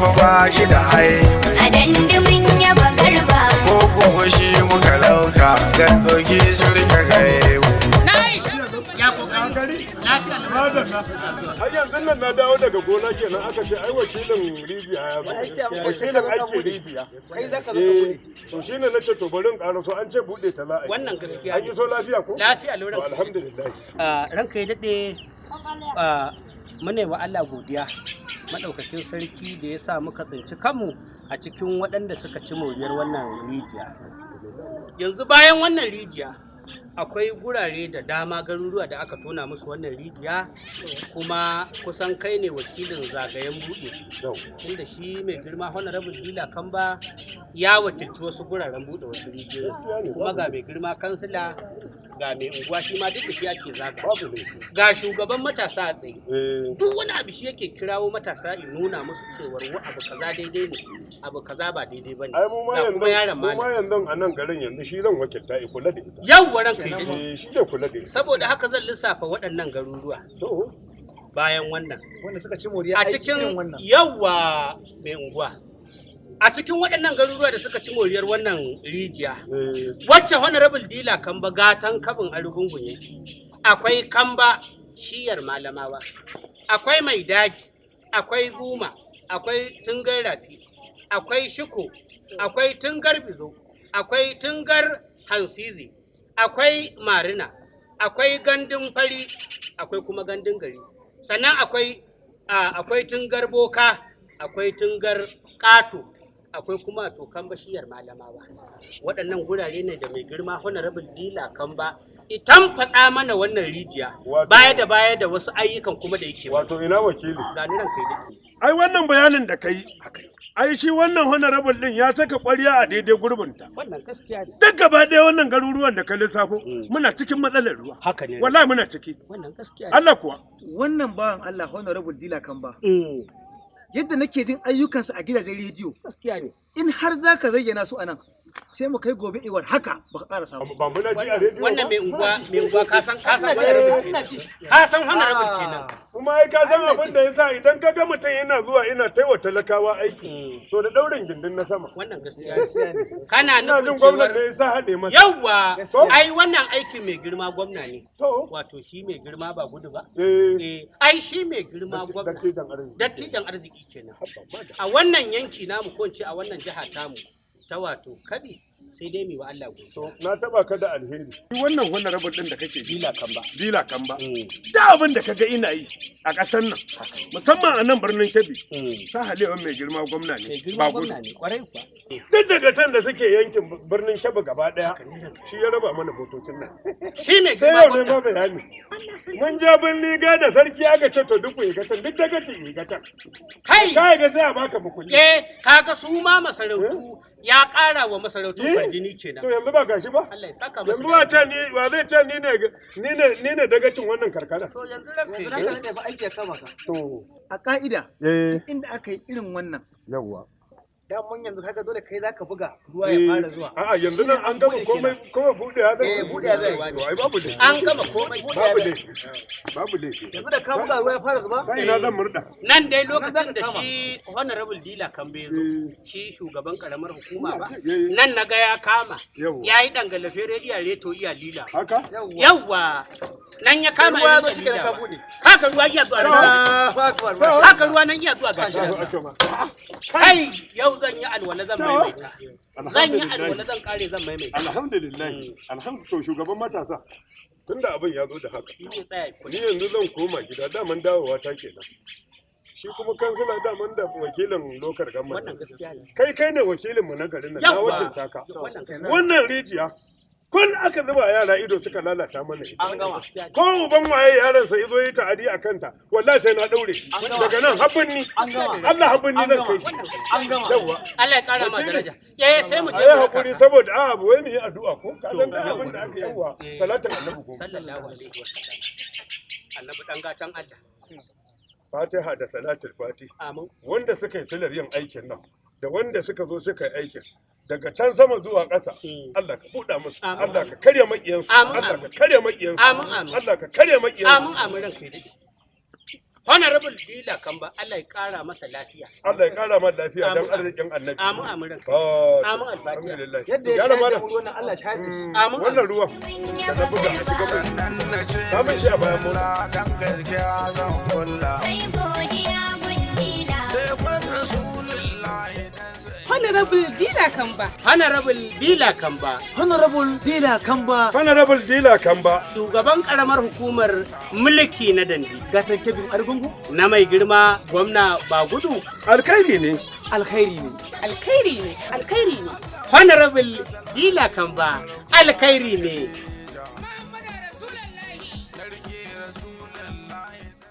fa ba shi da hai a dandumin yaba garba ko kuma shi muka lauka dan doki su rika gaibu har yanzu nan na dawo daga gona kenan aka ce ai wakilin rijiya ya zo wakilin aiki rijiya kai zaka zo ka bude to shine nace to bari in ƙara so an ce bude ta za a yi wannan gaskiya an yi so lafiya ko lafiya lauran to alhamdulillah ranka ya dade mune wa Allah godiya madaukakin sarki da ya sa muka tsinci kanmu a cikin waɗanda suka ci moriyar wannan rijiya yanzu bayan wannan rijiya akwai gurare da dama garuruwa da aka tona musu wannan rijiya kuma kusan kai ne wakilin zagayen buɗe inda shi mai girma honorable dila kamba ya wakilci wasu guraren buɗe wasu rijiyoyi kuma ga mai girma kansila ga mai unguwa shi ma duk da shi ake zaga ga shugaban matasa a tsaye duk wani abu shi yake kirawo matasa in nuna musu cewar abu kaza daidai ne abu kaza ba daidai bane ga kuma yaron malam mu ma yanzu a nan garin yanzu shi zan wakilta i kula da ita yawwa ranka yi shi ne kula da ita saboda haka zan lissafa waɗannan garuruwa bayan wannan wanda suka ci moriya a cikin yawa mai unguwa a cikin waɗannan garuruwa da suka ci moriyar wannan rijiya wacce honorable dila kamba gatan kabin arugungun yake akwai kamba shiyar malamawa akwai mai daji akwai guma akwai tungar rafi akwai shiko akwai tungar bizo akwai tungar hansizi akwai marina akwai gandun fari akwai kuma gandun gari sannan akwai tungar boka akwai tungar ƙato akwai kuma tokan bashiyar malamawa waɗannan gurare ne da mai girma honorable dila kamba itan faɗa mana wannan rijiya baya da wasu ayyukan kuma da yake wato ina wakili gani ran kai dake ai wannan bayanin da kai ai shi wannan honorable din ya saka ƙwarya a daidai gurbinta wannan gaskiya ne duk gaba ɗaya wannan garuruwan da ka lissafo muna cikin matsalar ruwa haka ne wallahi muna ciki wannan gaskiya ne Allah kuwa wannan bawan Allah honorable dila kamba yadda nake jin ayyukansa a gidajen rediyo gaskiya ne in har zaka zayyana su anan sai mu kai gobe iwar haka baka ƙara samu ba muna ji a rediyo wannan mai unguwa ka san honorable kenan kuma ai ka san abin da yasa idan ka ga mutum yana zuwa ina taiwa talakawa aiki to da daurin gindin na sama wannan gaskiya ne kana ina nufin jin gwamnati cewar ne yasa haɗe masa yawwa ai wannan aikin mai girma gwamna ne to wato shi mai girma ba gudu ba eh ai shi mai girma gwamna dattijan arziki kenan a wannan yanki namu ko a wannan jiha tamu ta wato kabi sai dai mi wa Allah gobe na taba ka da alheri shi wannan honorable din da kake dila kamba da abin da kaga ina yi a ƙasar nan musamman a nan birnin Kebbi sa halewa mai girma gwamna ne ba gudu kwarai kuwa duk daga can da suke yankin birnin Kebbi gaba daya shi ya raba mana motocin nan shi mai sai girma yau ne gwamna ma bayani mun je birni ga da sarki aka ce to duk ga can duk daga ci ga can kai kai ga sai a baka mukulli kaga su ma masarautu ya ƙara wa masarautu farjini kenan to yanzu ba gashi ba Allah ya saka masa yanzu ba ce ni ba zai ce ni ne dagacin wannan karkara to yanzu ranka ne ba aiki ya kama ka to a ka'ida inda aka yi irin wannan yawa daman yanzu kaga dole kai zaka buga ruwa ya fara zuwa a'a yanzu nan an gama komai bude ya zai bude ya zai ai babu dai an gama komai babu dai yanzu da ka buga ruwa ya fara zuba kai na zan murda nan dai lokacin da shi honorable dila kambe zo shi shugaban karamar hukuma ba nan na ga ya kama ya yi dangalafe iya reto iya lila haka yawwa nan ya kama ruwa zo shi ka bude haka ruwa iya zuwa haka ruwa nan iya zuwa gashi kai yau zan yi alwala zan maimaita zan yi alwala zan kare zan maimaita alhamdulillah to shugaban matasa tunda abin ya zo da haka ni yanzu zan koma gida daman dawowa ta kenan shi kuma kansila daman da wakilin lokar gamma kai ne wakilin mu na garin nan na wakilta ka wannan rijiya kun aka zuba yara ido suka lalata mana ita an gama ko uban waye yaron sa yazo yi ta'adi a kanta wallahi sai na daure shi daga nan habbin ni Allah habbin ni zan kai shi an gama yawa Allah ya kara ma daraja sai mu je ayi hakuri saboda a wai mu yi addu'a ko ka san abin da aka yawa salatin annabi ko sallallahu alaihi wasallam annabi dan gatan Allah Fatiha da salatul Fati amin wanda suka yi silar yin aikin nan da wanda suka zo suka yi aikin daga can sama zuwa ƙasa Allah ka buɗa musu Allah ka karya maƙiyansu Allah ka karya maƙiyansu Allah ka karya maƙiyansu amin ranka dai Honorable Dila Kamba, Allah ya kara masa lafiya. Allah ya kara masa lafiya dan arzikin annabi. Amin amin ranka. Amin alfatiha. Yadda ya shayar da ruwan nan Allah shayar da shi. Amin. Wannan ruwan. Mun yaba garba. sannan na ce Samun shi a bayan mota. kula kan gaskiya zan kulla Sai godiya gundila. sai kwan rasulullahi dan zai Honorable Dila Kamba. Honorable Dila Kamba, Honorable Dila Kamba. Honorable Dila Kamba. shugaban karamar hukumar mulki na Dandi. Gatan kebin argungu. Na mai girma gwamna Bagudu. Alkairi ne. Alkhairi ne. Alkhairi ne, alkhairi ne. Honorable Dila Kamba, alkhairi ne.